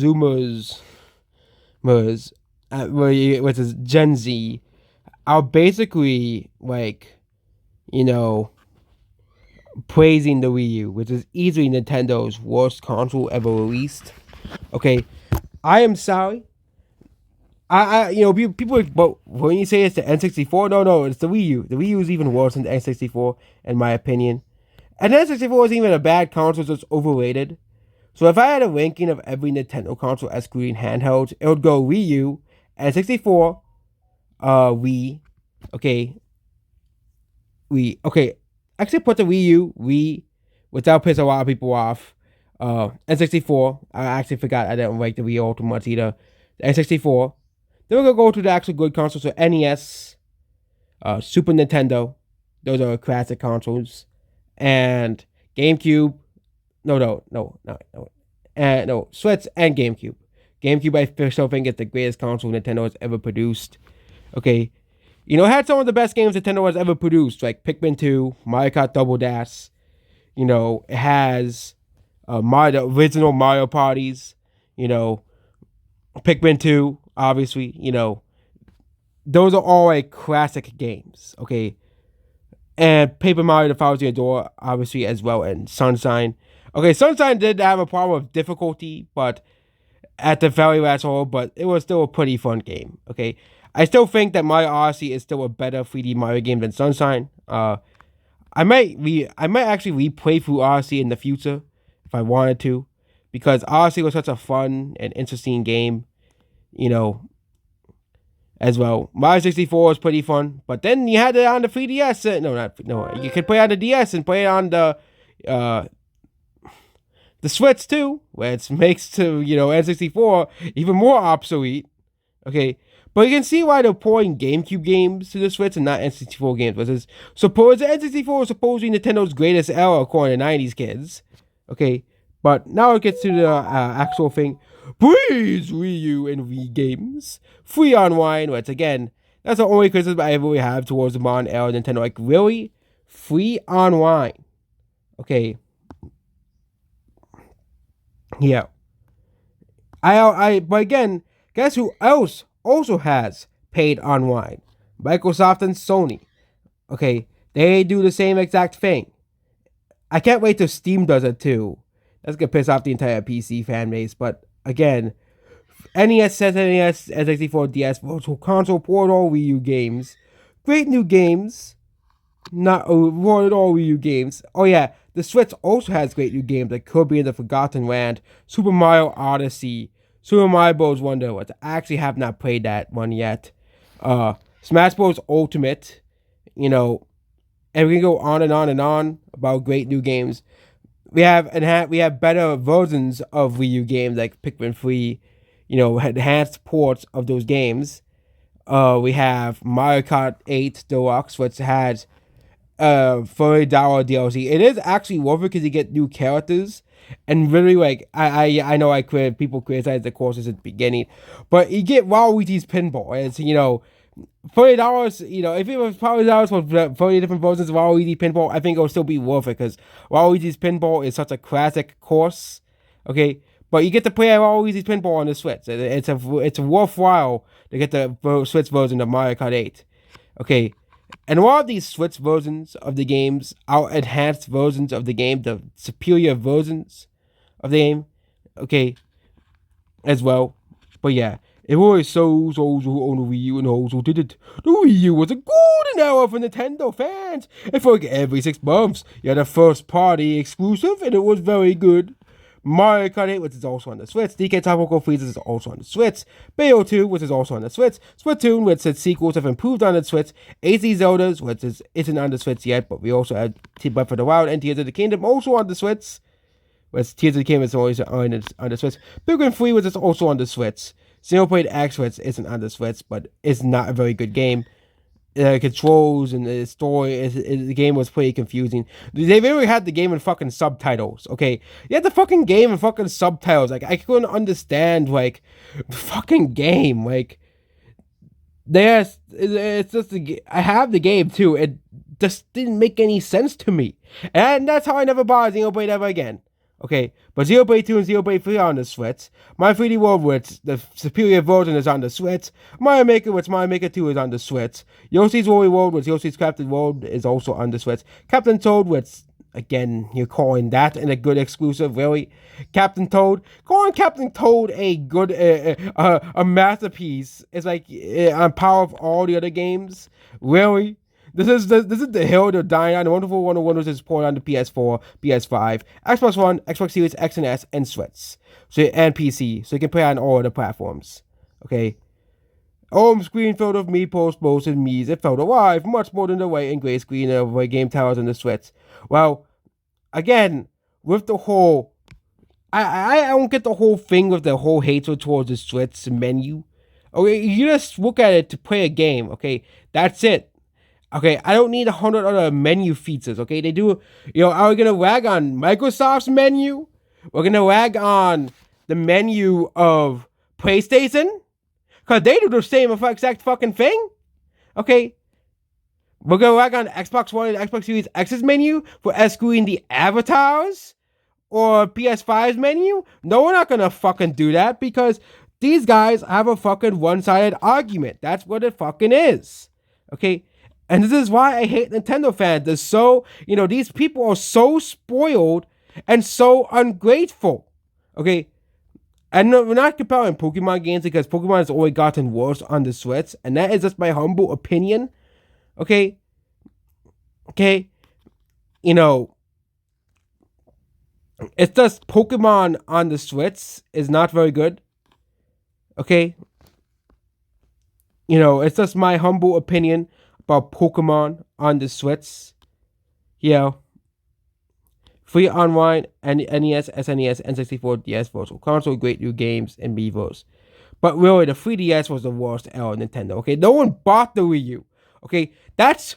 Zoomers, which is Gen Z, are basically like, you know, praising the Wii U, which is easily Nintendo's worst console ever released. Okay, I am sorry. People, but when you say it's the N64, no, it's the Wii U. The Wii U is even worse than the N64, in my opinion. And the N64 isn't even a bad console, it's just overrated. So if I had a ranking of every Nintendo console excluding handhelds, it would go Wii U, N64, Wii, okay, Wii, okay. Actually, put the Wii U, Wii, without pissing a lot of people off. N64, I actually forgot I didn't like the Wii all too much either. The N64. Then we're gonna go to the actual good consoles, so NES, Super Nintendo, those are classic consoles, and GameCube. No, Switch and GameCube. GameCube, I still think, is the greatest console Nintendo has ever produced. Okay, it had some of the best games Nintendo has ever produced, like Pikmin 2, Mario Kart Double Dash. It has the original Mario parties. Pikmin 2, obviously. Those are all like classic games. Okay, and Paper Mario: The Thousand Year Door, obviously, as well, and Sunshine. Okay, Sunshine did have a problem of difficulty, but at the very last hole, but it was still a pretty fun game. Okay, I still think that Mario Odyssey is still a better 3D Mario game than Sunshine. I might actually replay through Odyssey in the future if I wanted to, because Odyssey was such a fun and interesting game. As well. Mario 64 was pretty fun, but then you had it on the 3DS. You could play on the DS and play it on the Switch too, which makes to N64 even more obsolete. Okay, but you can see why they're porting GameCube games to the Switch and not N64 games. Because suppose the N64 was supposedly Nintendo's greatest era according to 90s kids. Okay, but now it gets to the actual thing. Please, Wii U and Wii games. Free online, which again, that's the only criticism I really have towards the modern era Nintendo. Like, really? Free online. Okay. Yeah. But again, guess who else also has paid online? Microsoft and Sony. Okay. They do the same exact thing. I can't wait till Steam does it too. That's gonna piss off the entire PC fan base, but again, NES, SNES, N64, DS, Virtual Console, ported all Wii U games. Great new games. Not ported all Wii U games. Oh yeah, the Switch also has great new games like Kirby and the Forgotten Land, Super Mario Odyssey, Super Mario Bros. Wonder, which I actually have not played that one yet. Smash Bros. Ultimate. And we can go on and on and on about great new games. We have better versions of Wii U games like Pikmin 3, enhanced ports of those games. We have Mario Kart 8 Deluxe, which has $30 DLC. It is actually worth it because you get new characters. And really, like, I know people criticize the courses at the beginning, but you get Waluigi's Pinball. It's, $30, if it was $30 for 30 different versions of Waluigi Pinball, I think it would still be worth it because Waluigi's Pinball is such a classic course. Okay, but you get to play Waluigi's Pinball on the Switch. It's worthwhile to get the Switch version of Mario Kart 8. Okay, and a lot of these Switch versions of the games are enhanced versions of the game, the superior versions of the game. Okay, as well. But yeah. It was those who own the Wii U and those who didn't. The Wii U was a golden era for Nintendo fans. And for like every 6 months, you had a first-party exclusive, and it was very good. Mario Kart 8, which is also on the Switch. DK Tropical Freeze is also on the Switch. Bayo 2, which is also on the Switch. Splatoon, which its sequels have improved on the Switch. AZ Zelda's, which isn't on the Switch yet, but we also have Breath of the Wild and Tears of the Kingdom also on the Switch. Which Tears of the Kingdom is always on the Switch. Pikmin 3, which is also on the Switch. Xenoblade X, which isn't on the Switch, but it's not a very good game. Controls and the story, the game was pretty confusing. They really had the game in fucking subtitles, okay? You had the fucking game in fucking subtitles. Like, I couldn't understand, like, the fucking game. Like, it's just, I have the game, too. It just didn't make any sense to me. And that's how I never bought Xenoblade ever again. Okay, but Xenoblade 2 and Xenoblade 3 are on the Switch. My 3D World, which the superior version, is on the Switch. Mario Maker, which Mario Maker 2 is on the Switch. Yoshi's Woolly World, which Yoshi's Crafted World is also on the Switch. Captain Toad, which, again, you're calling that in a good exclusive, really? Captain Toad? Calling Captain Toad a good, a masterpiece is like on par of all the other games? Really? This is the hill they're dying on. The Wonderful 101 was supported on the PS4, PS5, Xbox One, Xbox Series X and S, and Switch, and PC, so you can play on all other platforms. Okay. Home screen filled with me post boasts and me's. It felt alive, much more than the white and gray screen of my game towers on the Switch. Well, again, with the whole, I don't get the whole thing with the whole hatred towards the Switch menu. Okay, you just look at it to play a game. Okay, that's it. Okay, I don't need 100 other menu features. Okay, they do. Are we gonna rag on Microsoft's menu? We're gonna rag on the menu of PlayStation, cause they do the same exact fucking thing. Okay, we're gonna rag on Xbox One and Xbox Series X's menu for excluding the avatars or PS5's menu. No, we're not gonna fucking do that because these guys have a fucking one-sided argument. That's what it fucking is. Okay. And this is why I hate Nintendo fans. They're so, these people are so spoiled and so ungrateful. Okay? And we're not comparing Pokemon games because Pokemon has always gotten worse on the Switch. And that is just my humble opinion. Okay? Okay? It's just Pokemon on the Switch is not very good. Okay? It's just my humble opinion about Pokemon on the Switch. Free online and NES, SNES, N64, DS Virtual Console, great new games and Miiverse. But really, the 3DS was the worst era of Nintendo. Okay, no one bought the Wii U. Okay, that's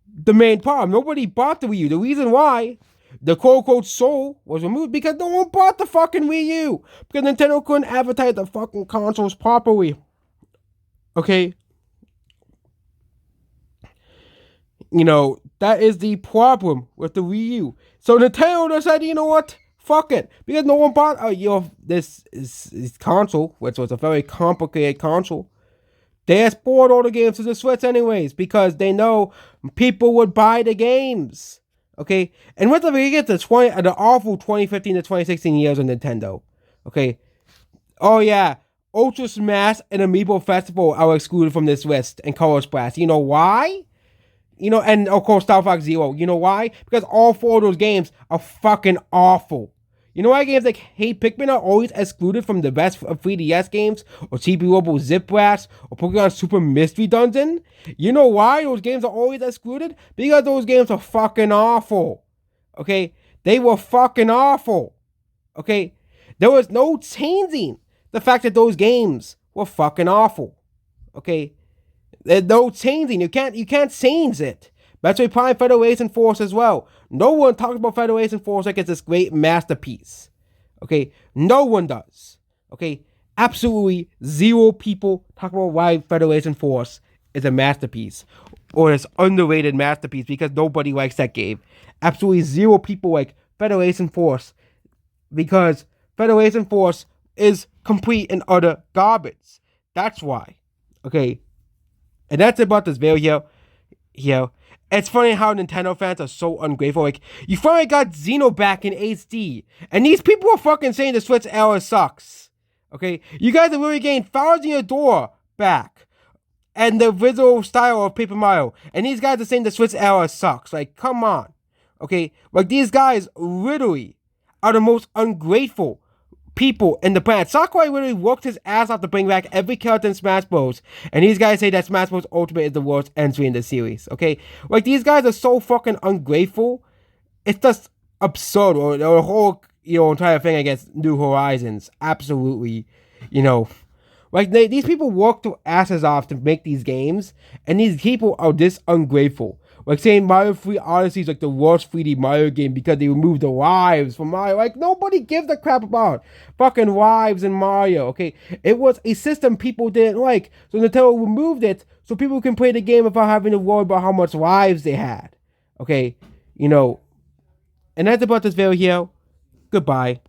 the main problem. Nobody bought the Wii U. The reason why the quote-unquote soul was removed because no one bought the fucking Wii U. Because Nintendo couldn't advertise the fucking consoles properly. Okay? That is the problem with the Wii U. So Nintendo decided, you know what? Fuck it. Because no one bought this console, which was a very complicated console. They export all the games to the Switch anyways, because they know people would buy the games. Okay? And once we get the awful 2015 to 2016 years of Nintendo. Okay? Oh yeah. Ultra Smash and Amiibo Festival are excluded from this list and Color Splash. You know why? And of course Star Fox Zero. You know why? Because all four of those games are fucking awful. You know why games like Hey Pikmin are always excluded from the best of 3DS games? Or Chibi Robo Zip Blast? Or Pokemon Super Mystery Dungeon? You know why those games are always excluded? Because those games are fucking awful. Okay? They were fucking awful. Okay? There was no changing the fact that those games were fucking awful. Okay? There's no changing. You can't change it. Metroid Prime Federation Force as well. No one talks about Federation Force like it's this great masterpiece. Okay? No one does. Okay? Absolutely zero people talk about why Federation Force is a masterpiece. Or this underrated masterpiece because nobody likes that game. Absolutely zero people like Federation Force. Because Federation Force is complete and utter garbage. That's why. Okay? And that's about this video here. It's funny how Nintendo fans are so ungrateful. Like, you finally got Xeno back in HD. And these people are fucking saying the Switch era sucks. Okay? You guys are really getting Flowers in Your Door back. And the visual style of Paper Mario. And these guys are saying the Switch era sucks. Like, come on. Okay? Like, these guys literally are the most ungrateful people in the planet. Sakurai really worked his ass off to bring back every character in Smash Bros. And these guys say that Smash Bros. Ultimate is the worst entry in the series. Okay? Like, these guys are so fucking ungrateful. It's just absurd. Or the whole, entire thing against New Horizons. Absolutely, Like, these people work their asses off to make these games. And these people are this ungrateful. Like saying Mario 3 Odyssey is like the worst 3D Mario game because they removed the lives from Mario. Like, nobody gives a crap about fucking lives in Mario, okay? It was a system people didn't like. So Nintendo removed it so people can play the game without having to worry about how much lives they had. Okay? And that's about this video here. Goodbye.